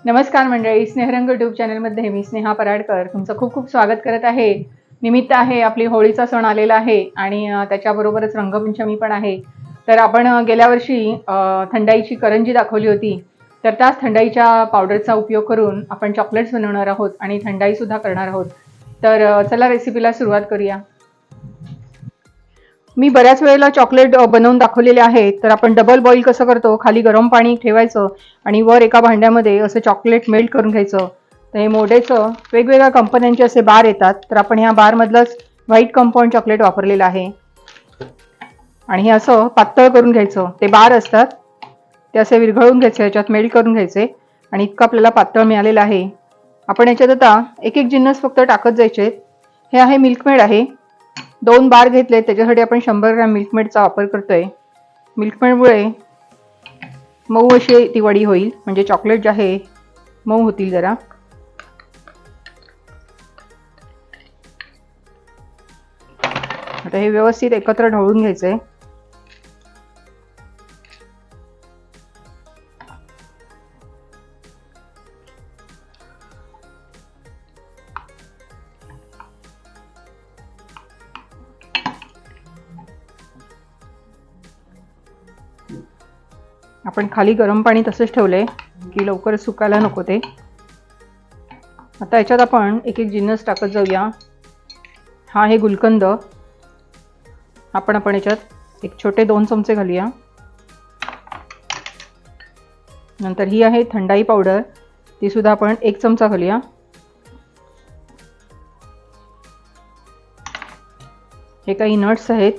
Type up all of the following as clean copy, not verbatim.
नमस्कार मंडळी, स्नेहरंग यूट्यूब चॅनलमध्ये मी स्नेहा पराडकर तुमचं खूप खूप स्वागत करत आहे. निमित्त आहे आपली होळीचा सण आलेला आहे आणि त्याच्याबरोबरच रंगपंचमी पण आहे. तर आपण गेल्या वर्षी थंडाईची करंजी दाखवली होती. तर त्याच थंडाईच्या पावडरचा उपयोग करून आपण चॉकलेट्स बनवणार आहोत आणि थंडाईसुद्धा करणार आहोत. तर चला रेसिपीला सुरुवात करूया. मी बऱ्याच वेळेला चॉकलेट बनवून दाखवलेले आहेत. तर आपण डबल बॉईल कसं करतो, खाली गरम पाणी ठेवायचं आणि वर एका भांड्यामध्ये असं चॉकलेट मेल्ट करून घ्यायचं. तर हे मोडेचं वेगवेगळ्या कंपन्यांचे असे बार येतात. तर आपण ह्या बारमधलंच व्हाईट कंपाऊंड चॉकलेट वापरलेलं आहे आणि हे असं पातळ करून घ्यायचं. ते बार असतात ते असे विरघळून घ्यायचे, याच्यात मेल्ट करून घ्यायचे आणि इतकं आपल्याला पातळ मिळालेलं आहे. आपण याच्यात आता एक एक जिन्नस फक्त टाकत जायचे. हे आहे मिल्कमेड आहे. 2 बार घेतले, त्याच्यासाठी आपण 100 ग्रॅम मिल्कमेडचा वापर करतोय. मिल्कमेडमुळे मऊ अशी ती वडी होईल, म्हणजे चॉकलेट जे आहे मऊ होतील जरा. आता हे व्यवस्थित एकत्र ढवळून घ्यायचंय. आपण खाली गरम पाणी तसंच ठेवलंय की लवकर सुकायला नको ते. आता याच्यात आपण एक एक जिन्नस टाकत जाऊया. हा आहे गुलकंद. आपण याच्यात एक छोटे 2 चमचे घालूया. नंतर ही आहे थंडाई पावडर, ती सुद्धा आपण 1 चमचा घालूया. हे काही नट्स आहेत,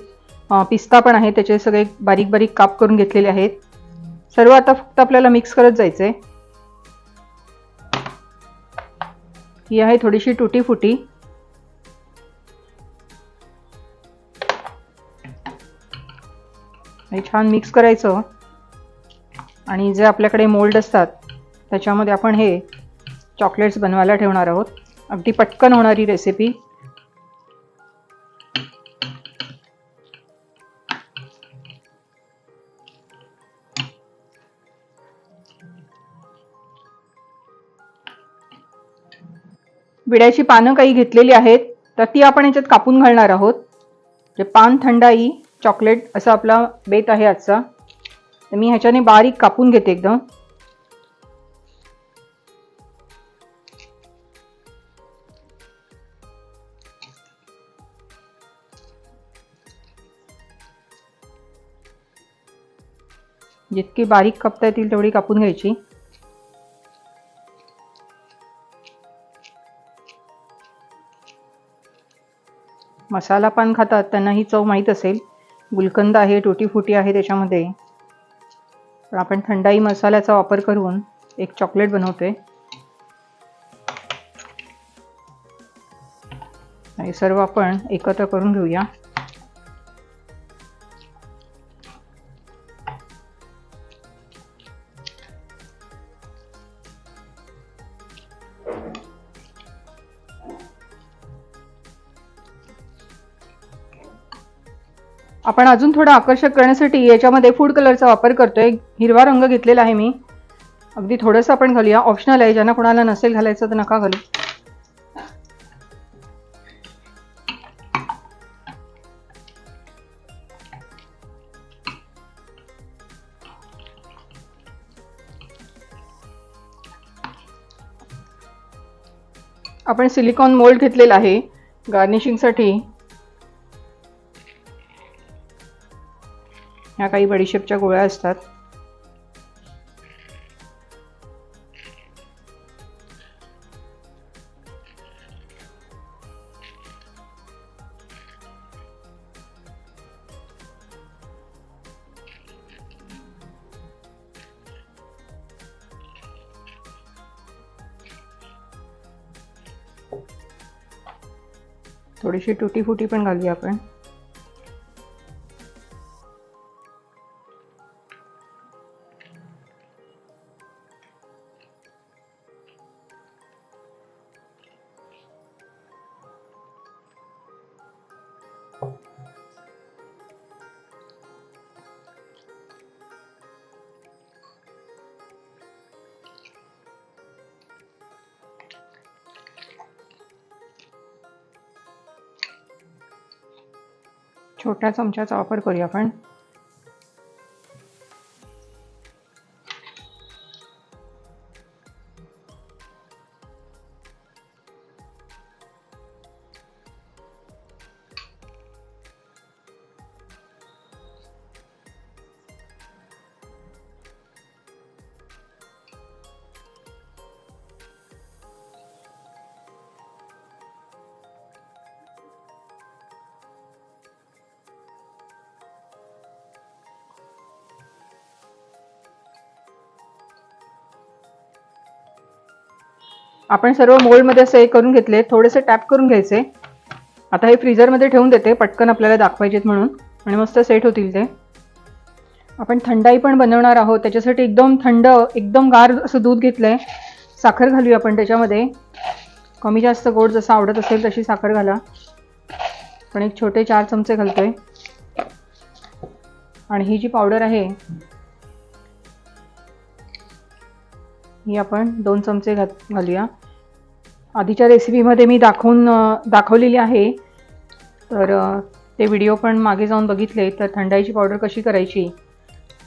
पिस्ता पण आहे, त्याचे सगळे बारीक बारीक काप करून घेतलेले आहेत. सर्व आता फक्त आपल्याला मिक्स करत जायचंय. ही आहे थोडीशी टुटी फुटी. हे छान मिक्स करायचं आणि जे आपल्याकडे मोल्ड असतात त्याच्यामध्ये आपण हे चॉकलेट्स बनवायला ठेवणार आहोत. अगदी पटकन होणारी रेसिपी. विड्याची पानं काही घेतलेली आहेत, तर ती आपण याच्यात कापून घालणार आहोत. जे पान थंडाई चॉकलेट असा आपला बेत आहे आजचा. तर मी ह्याच्याने बारीक कापून घेते एकदम. जितकी बारीक कापता येतील तेवढी कापून घ्यायची. मसाला पान खातात त्यांना ही चव माहीत असेल. गुलकंद आहे, टुटी फुटी आहे त्याच्यामध्ये. पण आपण थंडाई मसाल्याचा वापर करून एक चॉकलेट बनवतोय. हे सर्व आपण एकत्र करून घेऊया. आपण अजून थोडं आकर्षक करण्यासाठी याच्यामध्ये फूड कलरचा वापर करतोय. हिरवा रंग घेतलेला आहे मी. अगदी थोडंसं आपण घालूया, ऑप्शनल आहे. ज्यांना कोणाला नसेल घालायचं तर नका घालू. आपण सिलिकॉन मोल्ड घेतलेला आहे गार्निशिंगसाठी. ह्या काही बडीशेपच्या गोळ्या असतात. थोडीशी टुटी फुटी पण घालूया आपण. छोट्या चमच्याचा वापर करूया आपण. आपण सर्व मोल्डमध्ये असे करून घेतले, थोडेसे टॅप करून घ्यायचे. आता हे फ्रीजरमध्ये ठेवून देते, पटकन आपल्याला दाखवायचेत म्हणून, आणि मस्त सेट होतील ते. आपण थंडाई पण बनवणार आहोत, त्याच्यासाठी एकदम थंड एकदम गार असं दूध घेतलंय. साखर घालूया आपण त्याच्यामध्ये. कमी जास्त गोड जसं आवडत असेल तशी साखर घाला. पण एक छोटे 4 चमचे घालतोय. आणि ही जी पावडर आहे ही आपण 2 चमचे घालूया. आधीच्या रेसिपीमध्ये मी दाखवलेली आहे, तर ते व्हिडिओ पण मागे जाऊन बघितले तर थंडाईची पावडर कशी करायची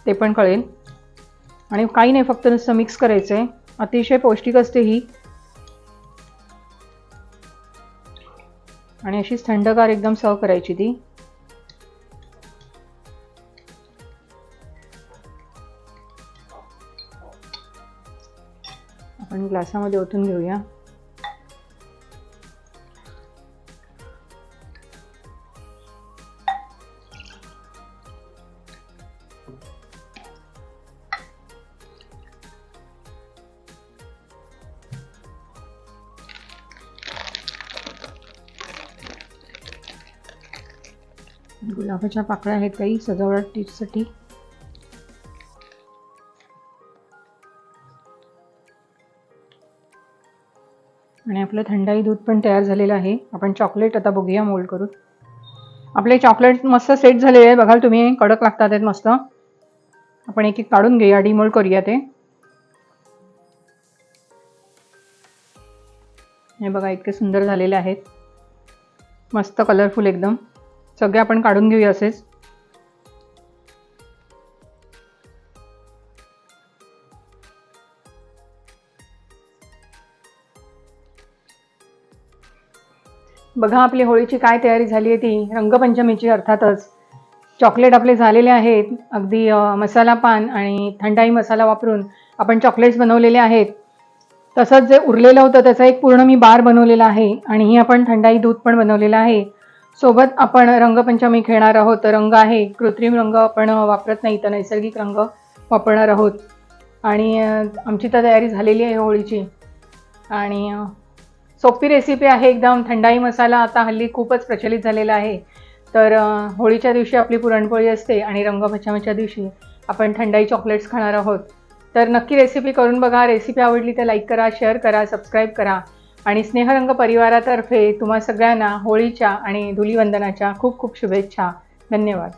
ते पण कळेल. आणि काही नाही, फक्त नुसतं मिक्स करायचं आहे. अतिशय पौष्टिक असते ही, आणि अशीच थंडगार एकदम सर्व करायची ती. आपण ग्लासामध्ये ओतून घेऊया. गुलाबाच्या पाकळ्या आहेत काही सजावटीसाठी. आणि आपलं थंडाई दूध पण तयार झालेलं आहे. आपण चॉकलेट आता बघूया मोल्ड करून. आपले चॉकलेट मस्त सेट झालेले आहे, बघाल तुम्ही, कडक लागतात आहेत मस्त. आपण एक एक काढून घेऊया, डिमोल्ड करूया ते. हे बघा, इतके सुंदर झालेले आहेत, मस्त कलरफुल एकदम. सगळे आपण काढून घेऊया असेच. बघा आपली होळीची काय तयारी झाली आहे ती, रंगपंचमीची अर्थातच. चॉकलेट आपले झालेले आहेत, अगदी मसाला पान आणि थंडाई मसाला वापरून आपण चॉकलेट्स बनवलेले आहेत. तसंच जे उरलेलं होतं त्याचा एक पूर्ण मी बार बनवलेला आहे, आणि ही आपण थंडाई दूध पण बनवलेलं आहे. सोबत आपण रंगपंचमी खेळणार आहोत. रंग आहे, कृत्रिम रंग आपण वापरत नाही, तर नैसर्गिक रंग वापरणार आहोत. आणि आमची तर तयारी झालेली आहे होळीची. आणि सोपी रेसिपी आहे एकदम. थंडाई मसाला आता हल्ली खूपच प्रचलित झालेला आहे. तर होळीच्या दिवशी आपली पुरणपोळी असते आणि रंगपंचमीच्या दिवशी आपण थंडाई चॉकलेट्स खाणार आहोत. तर नक्की रेसिपी करून बघा. रेसिपी आवडली तर लाईक करा, शेअर करा, सबस्क्राईब करा. आणि स्नेहरंग परिवारातर्फे तुम्हा सगळ्यांना होळीच्या आणि धुलीवंदनाच्या खूप खूप शुभेच्छा. धन्यवाद.